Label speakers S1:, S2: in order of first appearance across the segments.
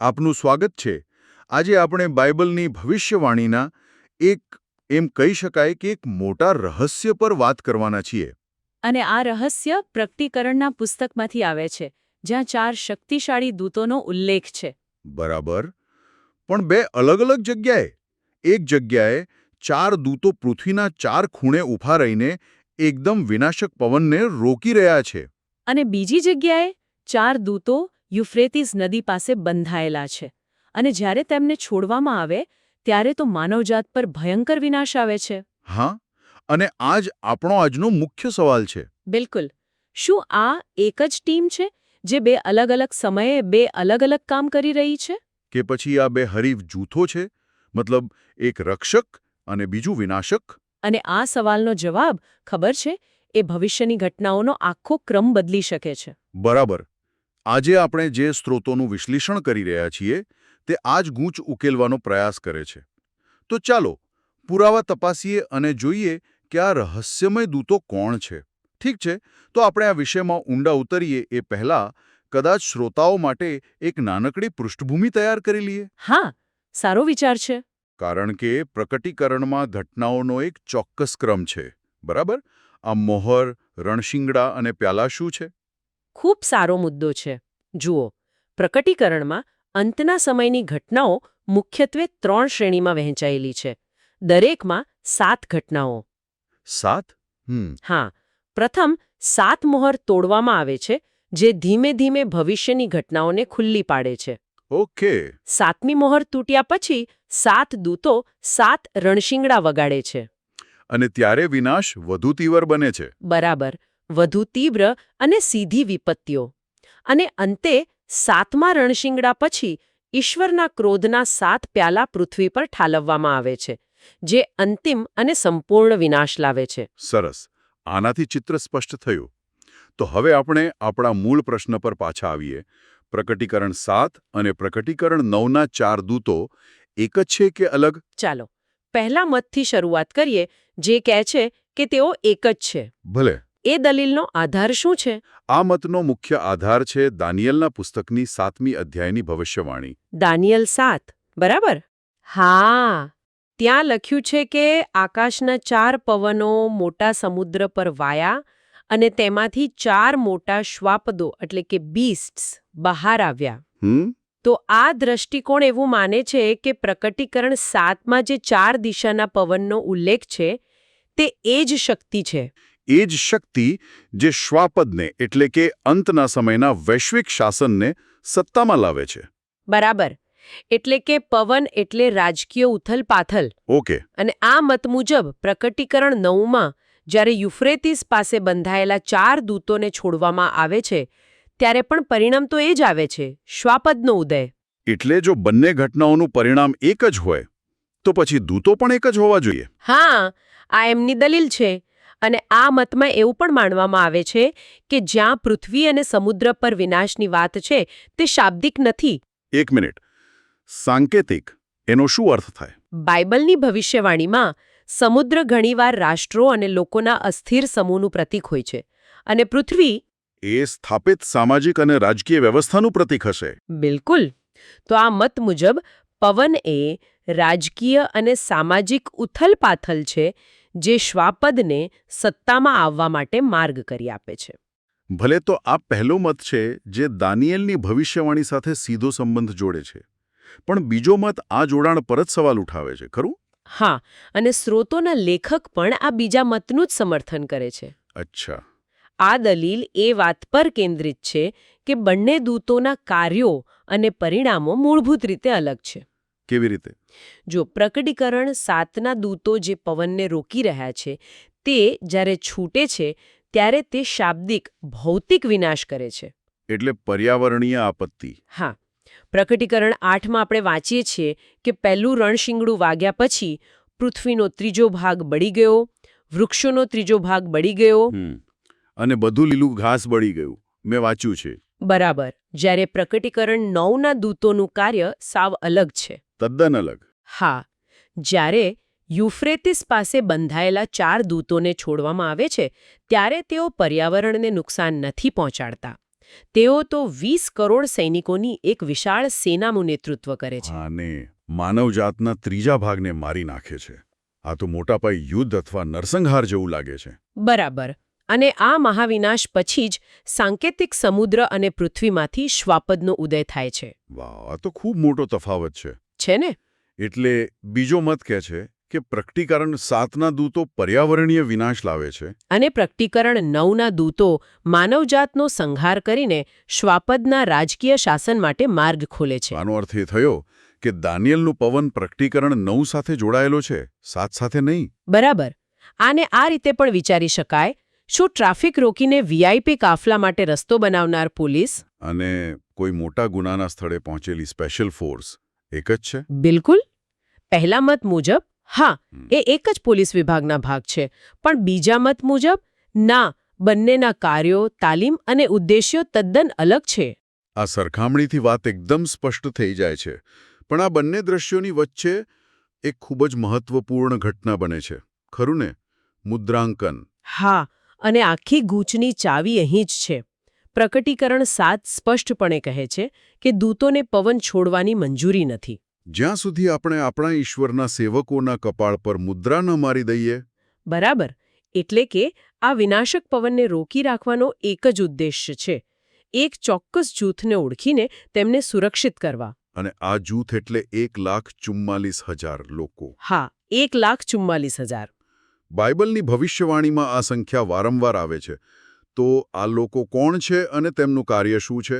S1: આપનું સ્વાગત છે. આજે આપણે બાઇબલની ભવિષ્યવાણીના એમ કહી શકાય કે એક મોટા રહસ્ય પર વાત કરવાના છીએ.
S2: અને આ રહસ્ય પ્રકટીકરણના પુસ્તકમાંથી આવે છે, જ્યાં 4 શક્તિશાળી દૂતોનો ઉલ્લેખ છે.
S1: બરાબર. પણ બે અલગ અલગ જગ્યાએ. એક જગ્યાએ 4 દૂતો પૃથ્વીના 4 ખૂણે ઊભા રહીને એકદમ વિનાશક પવનને રોકી રહ્યા છે.
S2: અને બીજી જગ્યાએ 4 દૂતો યુફ્રેટીસ નદી પાસે બંધાયેલા છે. અને જ્યારે તેમને છોડવામાં આવે ત્યારે તો માનવજાત પર ભયંકર વિનાશ આવે છે.
S1: હા, અને આ જ આપણો આજનો મુખ્ય સવાલ છે.
S2: બિલકુલ. શું આ એક જ ટીમ છે જે બે અલગ અલગ સમયે બે અલગ અલગ કામ કરી રહી છે?
S1: કે પછી આ બે હરીફ જૂથો છે, મતલબ એક રક્ષક અને બીજું વિનાશક?
S2: અને આ સવાલનો જવાબ ખબર છે, એ ભવિષ્યની ઘટનાઓનો આખો ક્રમ બદલી શકે છે.
S1: બરાબર. આજે આપણે જે સ્ત્રોતોનું વિશ્લેષણ કરી રહ્યા છીએ તે આ જ ગૂંચ ઉકેલવાનો પ્રયાસ કરે છે. તો ચાલો પુરાવા તપાસીએ અને જોઈએ કે આ રહસ્યમય દૂતો કોણ છે. ઠીક છે, તો આપણે આ વિષયમાં ઊંડા ઉતરીએ એ પહેલાં કદાચ શ્રોતાઓ માટે એક નાનકડી પૃષ્ઠભૂમિ તૈયાર કરી લઈએ.
S2: હા, સારો વિચાર છે.
S1: કારણ કે પ્રકટીકરણમાં ઘટનાઓનો એક ચોક્કસ ક્રમ છે. બરાબર? આ મોહર, રણશિંગડા અને પ્યાલા શું છે?
S2: ખૂબ સારો મુદ્દો છે. જુઓ, પ્રકટીકરણમાં અંતના સમયની ઘટનાઓ મુખ્યત્વે 3 શ્રેણીમાં વહેંચાયેલી છે. દરેકમાં 7 ઘટનાઓ.
S1: 7?
S2: હા, પ્રથમ 7 મોહર તોડવામાં આવે છે, જે ધીમે ધીમે ભવિષ્યની ઘટનાઓને ખુલ્લી પાડે છે.
S1: ઓકે.
S2: 7મી મોહર તૂટ્યા પછી 7 દૂતો 7 રણશિંગડા વગાડે છે.
S1: અને ત્યારે વિનાશ વધુ તીવ્ર બને છે.
S2: બરાબર, વધુ તીવ્ર અને સીધી વિપત્તિઓ. અને અંતે 7મા રણશિંગડા પછી ઈશ્વરના ક્રોધના 7 પ્યાલા પૃથ્વી પર ઠાલવવામાં આવે છે, જે અંતિમ અને સંપૂર્ણ વિનાશ લાવે છે.
S1: સરસ. આનાથી ચિત્ર સ્પષ્ટ થયું. તો હવે આપણે આપણા મૂળ પ્રશ્ન પર પાછા આવીએ. પ્રકટીકરણ 7 અને પ્રકટીકરણ 9ના 4 દૂતો એક જ છે કે અલગ?
S2: ચાલો પહેલા મતથી શરૂઆત કરીએ, જે કહે છે કે તેઓ એક જ છે.
S1: ભલે.
S2: એ દલીલનો આધાર શું છે?
S1: આ મતનો મુખ્ય આધાર છે દાનિયેલના પુસ્તકની 7મી અધ્યાયની ભવિષ્યવાણી.
S2: દાનિયેલ 7, બરાબર? હા, ત્યાં લખ્યું છે કે આકાશના 4 પવનો મોટા સમુદ્ર પર વાયા અને તેમાંથી 4 મોટા શ્વાપદો એટલે કે બીસ્ટ્સ બહાર આવ્યા. તો આ દ્રષ્ટિકોણ એવું માને છે કે પ્રકટીકરણ 7માં જે 4 દિશાના પવનનો ઉલ્લેખ છે તે એ જ શક્તિ છે.
S1: એ જ શક્તિ જે શ્વાપદને એટલે કે અંતના સમયના વૈશ્વિક શાસનને સત્તામાં લાવે છે.
S2: બરાબર. એટલે કે પવન એટલે રાજકીય ઉથલપાથલ.
S1: ઓકે.
S2: અને આ મત મુજબ પ્રકટીકરણ 9માં જ્યારે યુફ્રેટીસ પાસે બંધાયેલા 4 દૂતોને છોડવામાં આવે છે ત્યારે પણ પરિણામ તો એ જ આવે છે, શ્વાપદનો ઉદય.
S1: એટલે જો બંને ઘટનાઓનું પરિણામ એક જ હોય તો પછી દૂતો પણ એક જ હોવા જોઈએ.
S2: હા, આ એમની દલીલ છે. અને આ મતમાં એવું પણ માનવામાં આવે છે કે જ્યાં પૃથ્વી અને સમુદ્ર પર વિનાશની વાત છે તે શાબ્દિક નથી.
S1: એક મિનિટ. સાંકેતિક એનો શું અર્થ થાય?
S2: બાઇબલની ભવિષ્યવાણીમાં સમુદ્ર ઘણીવાર રાષ્ટ્રો અને લોકોના અસ્થિર સમૂહનું પ્રતીક હોય છે, અને પૃથ્વી
S1: એ સ્થાપિત સામાજિક અને રાજકીય વ્યવસ્થાનું પ્રતીક હશે.
S2: બિલકુલ. તો આ મત મુજબ પવન એ રાજકીય અને સામાજિક ઉથલપાથલ છે જે શ્વાપદને સત્તામાં આવવા માટે માર્ગ કરી આપે છે.
S1: ભલે, તો આ પહેલો મત છે જે દાનિયેલની ભવિષ્યવાણી સાથે સીધો સંબંધ જોડે છે. પણ બીજો મત આ જોડાણ પર જ સવાલ ઉઠાવે છે, ખરું?
S2: હા, અને સ્ત્રોતોના લેખક પણ આ બીજા મતનું જ સમર્થન કરે છે.
S1: અચ્છા.
S2: આ દલીલ એ વાત પર કેન્દ્રિત છે કે બંને દૂતોના કાર્યો અને પરિણામો મૂળભૂત રીતે અલગ છે.
S1: કેવી રીતે?
S2: જો પ્રકટીકરણ 7ના દૂતો જે પવનને રોકી રહ્યા છે તે જ્યારે છૂટે છે ત્યારે તે શાબ્દિક ભૌતિક વિનાશ કરે છે.
S1: એટલે પર્યાવરણીય આપત્તિ.
S2: હા, પ્રકટીકરણ 8માં આપણે વાંચીએ છીએ કે પહેલું રણશિંગડું વાગ્યા પછી પૃથ્વીનો 3જો ભાગ બળી ગયો, વૃક્ષોનો 3જો ભાગ બળી ગયો.
S1: અને બધું લીલું ઘાસ બળી ગયું. મેં વાંચ્યું છે.
S2: બરાબર. જ્યારે પ્રકટીકરણ 9ના દૂતોનું કાર્ય સાવ અલગ છે.
S1: તદ્દન અલગ.
S2: હા, જ્યારે યુફ્રેટીસ પાસે બંધાયેલા 4 દૂતોને છોડવામાં આવે છે ત્યારે તેઓ પર્યાવરણને નુકસાન નથી પહોંચાડતા. તેઓ તો 20 કરોડ સૈનિકોની એક વિશાળ સેનાનું નેતૃત્વ કરે છે.
S1: અને માનવજાતના ત્રીજા ભાગને મારી નાખે છે. આ તો મોટા પાયે યુદ્ધ અથવા નરસંહાર જેવું લાગે છે.
S2: બરાબર. અને આ મહાવિનાશ પછી જ સાંકેતિક સમુદ્ર અને પૃથ્વીમાંથી શ્વાપદનો ઉદય થાય છે.
S1: વાહ, આ તો ખૂબ મોટો તફાવત છે.
S2: છે ને?
S1: એટલે બીજો મત કહે છે કે પ્રકટીકરણ 7ના દૂતો પર્યાવરણીય વિનાશ લાવે છે.
S2: અને પ્રકટીકરણ 9ના દૂતો માનવજાતનો સંહાર કરીને શ્વાપદના રાજકીય શાસન માટે માર્ગ ખોલે છે.
S1: આનો અર્થ એ થયો કે દાનિયેલનું પવન પ્રકટીકરણ 9 સાથે જોડાયેલો છે, 7 સાથે નહીં.
S2: બરાબર. આને આ રીતે પણ વિચારી શકાય. શું ટ્રાફિક રોકીને વીઆઈપી કાફલા માટે રસ્તો બનાવનાર પોલીસ
S1: અને કોઈ મોટા ગુનાના સ્થળે પહોંચેલી સ્પેશિયલ ફોર્સ એક જ છે?
S2: બિલકુલ. પહેલા મત મુજબ હા, એ એક જ પોલીસ વિભાગના ભાગ છે. પણ બીજા મત મુજબ ના, બંનેના કાર્યો, તાલીમ અને ઉદ્દેશ્યો તદ્દન અલગ છે.
S1: આ સરખામણીથી વાત એકદમ સ્પષ્ટ થઈ જાય છે. પણ આ બંને દ્રશ્યોની વચ્ચે એક ખૂબ જ મહત્વપૂર્ણ ઘટના બને છે, ખરું ને? મુદ્રાંકન.
S2: હા, અને આખી ગૂંચની ચાવી અહીં જ છે. પ્રકટીકરણ 7 સ્પષ્ટપણે કહે છે કે દૂતોને પવન છોડવાની મંજૂરી નથી.
S1: જ્યાં સુધી આપણે આપણા ઈશ્વરના સેવકોના કપાળ પર મુદ્રા ન મારી દઈએ.
S2: બરાબર. એટલે કે આ વિનાશક પવનને રોકી રાખવાનો એક જ ઉદ્દેશ્ય છે. એક ચોક્કસ જૂથને ઓળખીને તેમને સુરક્ષિત કરવા.
S1: અને આ જૂથ એટલે 1,44,000 લોકો.
S2: હા, 1,44,000.
S1: બાઇબલની ભવિષ્યવાણીમાં આ સંખ્યા વારંવાર આવે છે. તો આ લોકો કોણ છે અને તેમનું કાર્ય શું છે?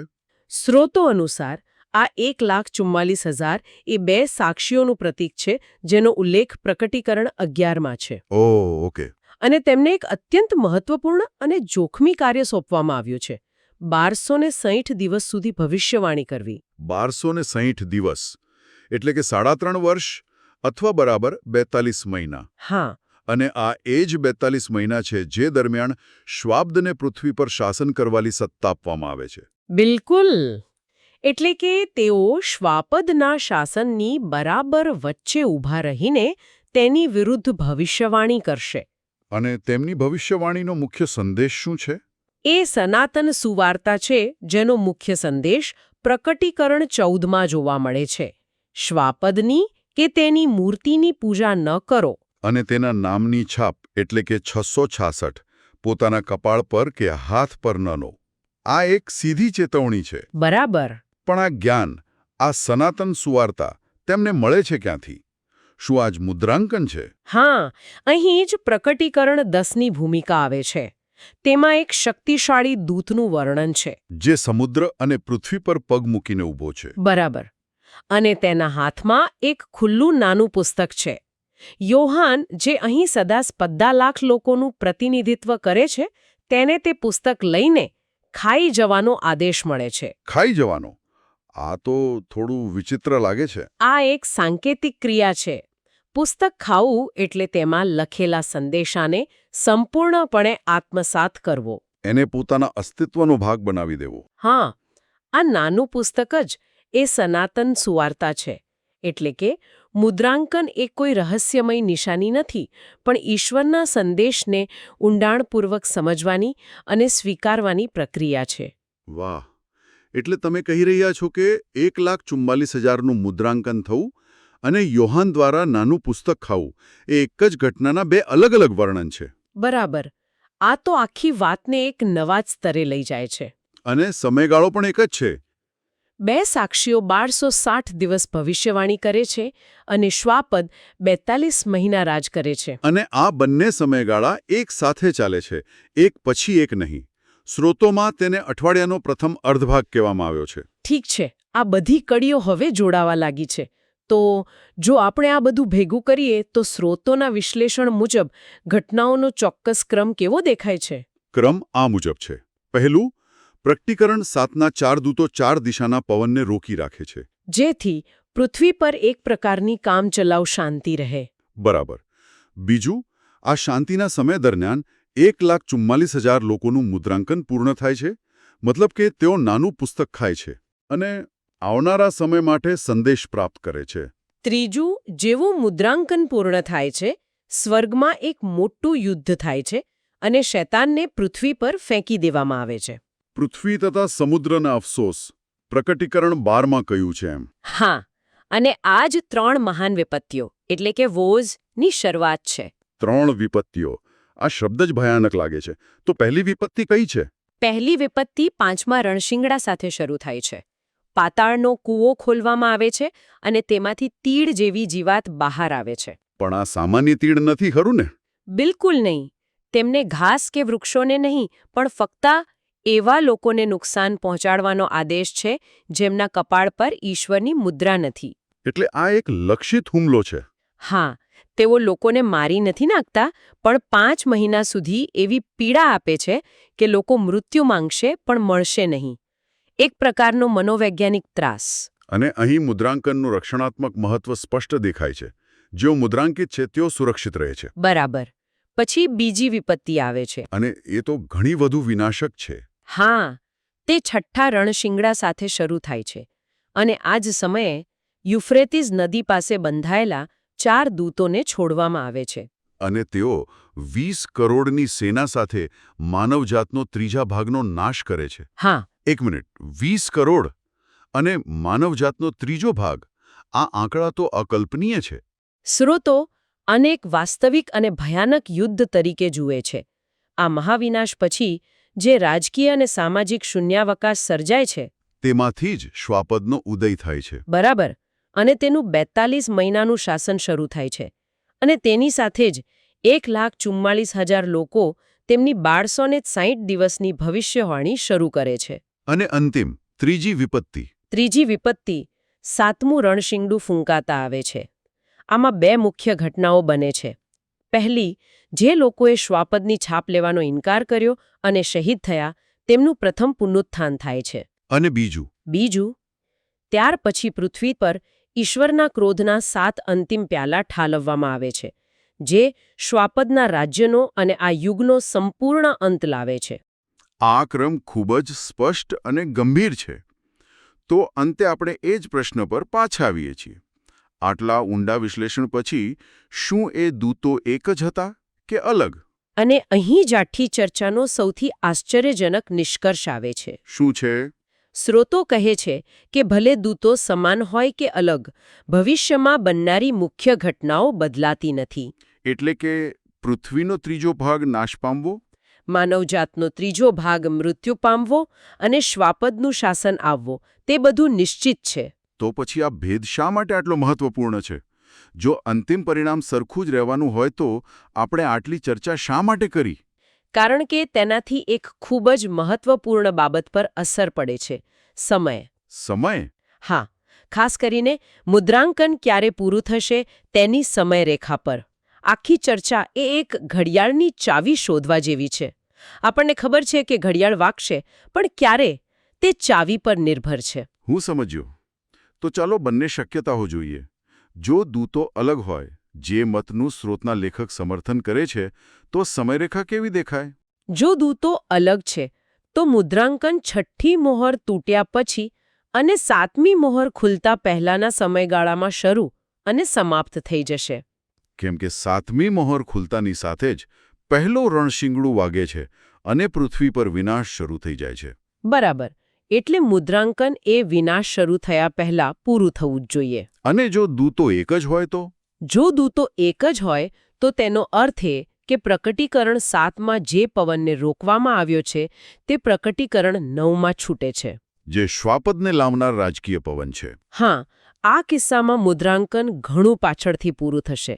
S2: સ્રોતો અનુસાર આ 1,44,000 એ 2 સાક્ષીઓનું પ્રતીક છે, જેનો ઉલ્લેખ પ્રકટીકરણ 11માં છે.
S1: ઓહ, ઓકે.
S2: અને તેમને એક અત્યંત મહત્વપૂર્ણ અને જોખમી કાર્ય સોંપવામાં આવ્યું છે. 1260 દિવસ સુધી ભવિષ્યવાણી કરવી.
S1: 1260 દિવસ એટલે કે 3.5 વર્ષ અથવા બરાબર 42 મહિના.
S2: હા.
S1: અને આ એ જ 42 મહિના છે જે દરમિયાન શ્વાબદને પૃથ્વી પર શાસન કરવાની સત્તા આપવામાં આવે છે.
S2: બિલકુલ. એટલે કે તેઓ શ્વાપદના શાસનની બરાબર વચ્ચે ઊભા રહીને તેની વિરુદ્ધ ભવિષ્યવાણી કરશે.
S1: અને તેમની ભવિષ્યવાણીનો મુખ્ય સંદેશ શું છે?
S2: એ સનાતન સુવાર્તા છે, જેનો મુખ્ય સંદેશ પ્રકટીકરણ 14માં જોવા મળે છે. શ્વાપદની કે તેની મૂર્તિની પૂજા ન કરો.
S1: અને તેના નામની છાપ એટલે કે 666 પોતાના કપાળ પર કે હાથ પર ન લો. આ એક સીધી ચેતવણી છે.
S2: બરાબર.
S1: પણ આ જ્ઞાન, આ સનાતન સુવાર્તા તેમને મળે છે ક્યાંથી? શું આ જ મુદ્રાંકન છે?
S2: હા, અહીં જ પ્રકટીકરણ 10ની ભૂમિકા આવે છે. તેમાં એક શક્તિશાળી દૂતનું વર્ણન છે.
S1: જે સમુદ્ર અને પૃથ્વી પર પગ મૂકીને ઊભો છે.
S2: બરાબર. અને તેના હાથમાં એક ખુલ્લું નાનું પુસ્તક છે. યોહાન, જે અહીં સદા 15 લાખ લોકોનું પ્રતિનિધિત્વ કરે છે, તેને તે પુસ્તક લઈને ખાઈ જવાનો આદેશ મળે છે.
S1: ખાઈ જવાનો? આ તો થોડું વિચિત્ર લાગે છે.
S2: આ એક સાંકેતિક ક્રિયા છે. પુસ્તક ખાવું એટલે તેમાં લખેલા સંદેશાને સંપૂર્ણપણે આત્મસાત કરવો.
S1: એને પોતાના અસ્તિત્વનો ભાગ બનાવી દેવો.
S2: હા, આ નાનું પુસ્તક જ એ સનાતન સુવાર્તા છે. એટલે કે મુદ્રાંકન એ કોઈ રહસ્યમય નિશાની નથી, પણ ઈશ્વરના સંદેશને ઊંડાણપૂર્વક સમજવાની અને સ્વીકારવાની પ્રક્રિયા છે.
S1: વાહ! એટલે તમે કહી રહ્યા છો કે 1,44,000નું મુદ્રાંકન થવું અને યોહાન દ્વારા નાનું પુસ્તક ખાવું એ એક જ ઘટનાના 2 અલગ અલગ વર્ણન છે.
S2: બરાબર. આ તો આખી વાતને એક નવા જ સ્તરે લઈ જાય છે.
S1: અને સમયગાળો પણ એક જ છે.
S2: 2 સાક્ષીઓ 1260 દિવસ ભવિષ્યવાણી કરે છે અને શ્વાપદ 42 મહિના રાજ કરે છે.
S1: અને આ બંને સમયગાળા એક સાથે ચાલે છે, એક પછી એક નહીં. સ્રોતોમાં તેને અઠવાડિયાનો પ્રથમ અર્ધભાગ કહેવામાં આવ્યો છે.
S2: ઠીક છે, આ બધી કડીઓ હવે જોડાવા લાગી છે. તો જો આપણે આ બધું ભેગું કરીએ તો સ્રોતોના વિશ્લેષણ મુજબ ઘટનાઓનો ચોક્કસ ક્રમ કેવો દેખાય છે?
S1: ક્રમ આ મુજબ છે. પહેલું, પ્રકટીકરણ 7ના 4 દૂતો 4 દિશાના પવનને રોકી રાખે છે.
S2: જેથી પૃથ્વી પર એક પ્રકારની કામચલાઉ શાંતિ રહે.
S1: બરાબર. બીજું, આ શાંતિના સમય દરમિયાન 1,44,000 લોકોનું મુદ્રાંકન પૂર્ણ થાય છે. મતલબ કે તેઓ નાનું પુસ્તક ખાય છે અને આવનારા સમય માટે સંદેશ પ્રાપ્ત કરે છે.
S2: ત્રીજું, જેવું મુદ્રાંકન પૂર્ણ થાય છે, સ્વર્ગમાં એક મોટું યુદ્ધ થાય છે અને શૈતાનને પૃથ્વી પર ફેંકી દેવામાં આવે છે.
S1: પૃથ્વી તથા સમુદ્રના અફસોસ પ્રકટીકરણ 12માં કહ્યું છે એમ.
S2: હા, અને આ જ 3 મહાન વિપત્તિઓ એટલે કે વોઝની શરૂઆત છે.
S1: 3 વિપત્તિઓ. આ શબ્દ જ ભયાનક લાગે છે. તો પહેલી વિપત્તિ કઈ છે?
S2: પહેલી વિપત્તિ 5મા રણશિંગડા સાથે શરૂ થાય છે. પાતાળનો કૂવો ખોલવામાં આવે છે અને તેમાંથી તીડ જેવી જીવાત બહાર આવે છે.
S1: પણ આ સામાન્ય તીડ નથી ખરું ને?
S2: બિલકુલ નહીં. તેમને ઘાસ કે વૃક્ષોને નહીં, પણ ફક્ત એવા લોકોને નુકસાન પહોંચાડવાનો આદેશ છે જેમના કપાળ પર ઈશ્વરની મુદ્રા નથી.
S1: એટલે આ એક લક્ષિત હુમલો છે.
S2: હા, તેઓ લોકોને મારી નથી નાખતા, પણ 5 મહિના સુધી એવી પીડા આપે છે કે લોકો મૃત્યુ માંગશે પણ મળશે નહીં. એક પ્રકારનો મનોવૈજ્ઞાનિક ત્રાસ.
S1: અને અહીં મુદ્રાંકનનું રક્ષણાત્મક મહત્વ સ્પષ્ટ દેખાય છે. જેઓ મુદ્રાંકિત છે તેઓ સુરક્ષિત રહે છે.
S2: બરાબર. પછી બીજી વિપત્તિ આવે છે.
S1: અને એ તો ઘણી વધુ વિનાશક છે.
S2: હા, તે 6ઠ્ઠા રણશિંગડા સાથે શરૂ થાય છે. અને આ જ સમયે યુફ્રેટીસ નદી પાસે બંધાયેલા 4 દૂતોને છોડવામાં આવે છે.
S1: અને તેઓ 20 કરોડની સેના સાથે માનવજાતનો ત્રીજા ભાગનો નાશ કરે છે.
S2: હા.
S1: એક મિનિટ, 20 કરોડ અને માનવજાતનો ત્રીજો ભાગ, આ આંકડા તો અકલ્પનીય છે.
S2: સ્રોતો અનેક વાસ્તવિક અને ભયાનક યુદ્ધ તરીકે જુએ છે. આ મહાવિનાશ પછી જે રાજકીય અને સામાજિક શૂન્યાવકાશ સર્જાય છે,
S1: તેમાંથી જ શ્વાપદનો ઉદય થાય છે.
S2: બરાબર, અને તેનું 42 મહિનાનું શાસન શરૂ થાય છે. અને તેની સાથે જ 1,44,000 લોકો તેમની 1260 દિવસની ભવિષ્યવાણી શરૂ કરે છે.
S1: અને અંતિમ, ત્રીજી વિપત્તિ.
S2: ત્રીજી વિપત્તિ 7મું રણશિંગડું ફૂંકાતા આવે છે. આમાં 2 મુખ્ય ઘટનાઓ બને છે. પહેલી, જે લોકોએ શ્વાપદની છાપ લેવાનો ઇનકાર કર્યો અને શહીદ થયા, તેમનું પ્રથમ પુનરુત્થાન થાય છે.
S1: અને બીજું,
S2: ત્યાર પછી પૃથ્વી પર ઈશ્વરના ક્રોધના 7 અંતિમ પ્યાલા ઠાલવવામાં આવે છે, જે શ્વાપદના રાજ્યનો અને આ યુગનો સંપૂર્ણ અંત લાવે છે.
S1: આ ક્રમ ખૂબ જ સ્પષ્ટ અને ગંભીર છે. તો અંતે આપણે એ જ પ્રશ્ન પર પાછા આવીએ છીએ. આટલા ઊંડા વિશ્લેષણ પછી શું એ દૂતો એક જ હતા કે અલગ?
S2: અને અહીં જ આખી ચર્ચાનો સૌથી આશ્ચર્યજનક નિષ્કર્ષ આવે છે.
S1: શું છે?
S2: સ્રોતો કહે છે કે ભલે દૂતો સમાન હોય કે અલગ, ભવિષ્યમાં બનનારી મુખ્ય ઘટનાઓ બદલાતી નથી.
S1: એટલે કે પૃથ્વીનો ત્રીજો ભાગ નાશ પામવો,
S2: માનવજાતનો ત્રીજો ભાગ મૃત્યુ પામવો અને શ્વાપદનું શાસન આવવો, તે બધું નિશ્ચિત છે.
S1: તો પછી આ ભેદ શા માટે આટલો મહત્વપૂર્ણ છે? જો અંતિમ પરિણામ સરખું જ રહેવાનું હોય તો આપણે આટલી ચર્ચા શા માટે કરી?
S2: કારણ કે તેનાથી એક ખૂબ જ મહત્વપૂર્ણ બાબત પર અસર પડે છે: સમય.
S1: સમય?
S2: હા, ખાસ કરીને મુદ્રાંકન ક્યારે પૂરું થશે તેની સમયરેખા પર. આખી ચર્ચા એ એક ઘડિયાળની ચાવી શોધવા જેવી છે. આપણને ખબર છે કે ઘડિયાળ વાગશે, પણ ક્યારે, તે ચાવી પર નિર્ભર છે.
S1: હું સમજ્યો. તો ચાલો બંને શક્યતાઓ જોઈએ. જો દૂતો અલગ હોય, જે મતનું સ્રોતના લેખક સમર્થન કરે છે, તો સમયરેખા કેવી દેખાય?
S2: જો દૂતો અલગ છે, તો મુદ્રાંકન 6ઠ્ઠી મોહર તૂટ્યા પછી અને 7મી મોહર ખુલતા પહેલાના સમયગાળામાં શરૂ અને સમાપ્ત થઈ જશે.
S1: કેમ કે 7મી મોહર ખુલતાની સાથે જ પહેલો રણશિંગડું વાગે છે અને પૃથ્વી પર વિનાશ શરૂ થઈ જાય છે.
S2: બરાબર. એટલે મુદ્રાંકન એ વિનાશ શરૂ થયા પહેલા પૂરું થવું જ જોઈએ.
S1: અને જો દૂતો એક જ હોય તો?
S2: જો દૂતો એક જ હોય તો તેનો અર્થ એ કે પ્રકટીકરણ 7માં જે પવનને રોકવામાં આવ્યો છે, તે પ્રકટીકરણ 9માં છૂટે છે.
S1: જે શ્વાપદને લાવનાર રાજકીય પવન છે.
S2: હા, આ કિસ્સામાં મુદ્રાંકન ઘણું પાછળથી પૂરું થશે.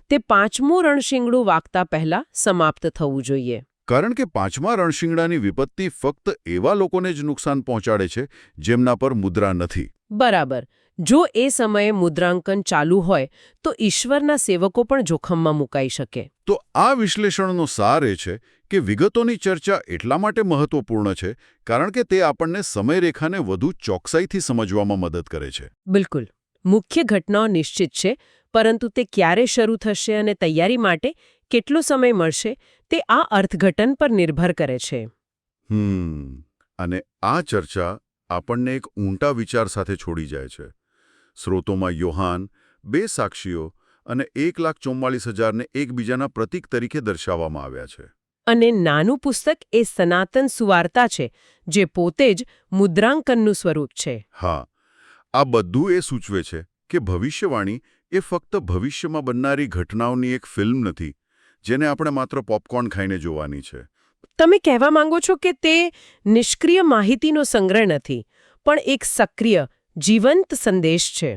S2: તે 5મું રણશિંગડું વાગતા પહેલા સમાપ્ત થવું જોઈએ.
S1: કારણ કે 5મા રણશિંગડાની વિપત્તિ ફક્ત એવા લોકોને જ નુકસાન પહોંચાડે છે જેમના પર મુદ્રા નથી.
S2: બરાબર. જો એ સમયે મુદ્રાંકન ચાલુ હોય તો ઈશ્વરના સેવકો પણ જોખમમાં મુકાઈ શકે.
S1: તો આ વિશ્લેષણનો સાર એ છે કે વિગતોની ચર્ચા એટલા માટે મહત્વપૂર્ણ છે કારણ કે તે આપણને સમયરેખાને વધુ ચોકસાઈથી સમજવામાં મદદ કરે છે.
S2: બિલકુલ. મુખ્ય ઘટનાઓ નિશ્ચિત છે, પરંતુ તે ક્યારે શરૂ થશે અને તૈયારી માટે કેટલો સમય મળશે તે આ અર્થઘટન પર નિર્ભર કરે છે.
S1: અને આ ચર્ચા આપણને એક ઊંડા વિચાર સાથે છોડી જાય છે. સ્રોતોમાં યોહાન, 2 સાક્ષીઓ અને 1,44,000ને એકબીજાના પ્રતીક તરીકે દર્શાવવામાં આવ્યા છે.
S2: અને નાનું પુસ્તક એ સનાતન સુવાર્તા છે, જે પોતે જ મુદ્રાંકનનું સ્વરૂપ છે.
S1: હા, આ બધું એ સૂચવે છે કે ભવિષ્યવાણી એ ફક્ત ભવિષ્યમાં બનનારી ઘટનાઓની એક ફિલ્મ નથી, જેને આપણે માત્ર પોપકોર્ન ખાઈને જોવાની છે.
S2: તમે કહેવા માંગો છો કે તે નિષ્ક્રિય માહિતીનો સંગ્રહ નથી, પણ એક સક્રિય, જીવંત સંદેશ છે.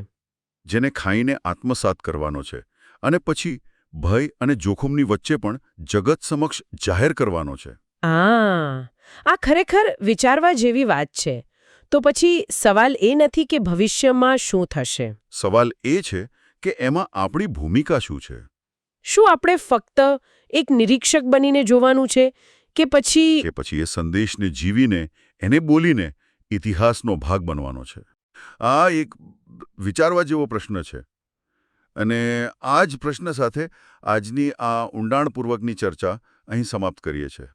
S1: જેને ખાઈને આત્મસાત કરવાનો છે અને પછી ભય અને જોખમની વચ્ચે પણ જગત સમક્ષ જાહેર કરવાનો છે.
S2: આ ખરેખર વિચારવા જેવી વાત છે. તો પછી સવાલ એ નથી કે ભવિષ્યમાં શું થશે.
S1: સવાલ એ છે કે એમાં આપણી ભૂમિકા શું છે?
S2: શું આપણે ફક્ત એક નિરીક્ષક બનીને જોવાનું છે કે પછી
S1: એ સંદેશને જીવીને, એને બોલીને ઇતિહાસનો ભાગ બનવાનો છે? આ એક વિચારવા જેવો પ્રશ્ન છે. અને આ જ પ્રશ્ન સાથે આજની આ ઊંડાણપૂર્વકની ચર્ચા અહીં સમાપ્ત કરીએ છીએ.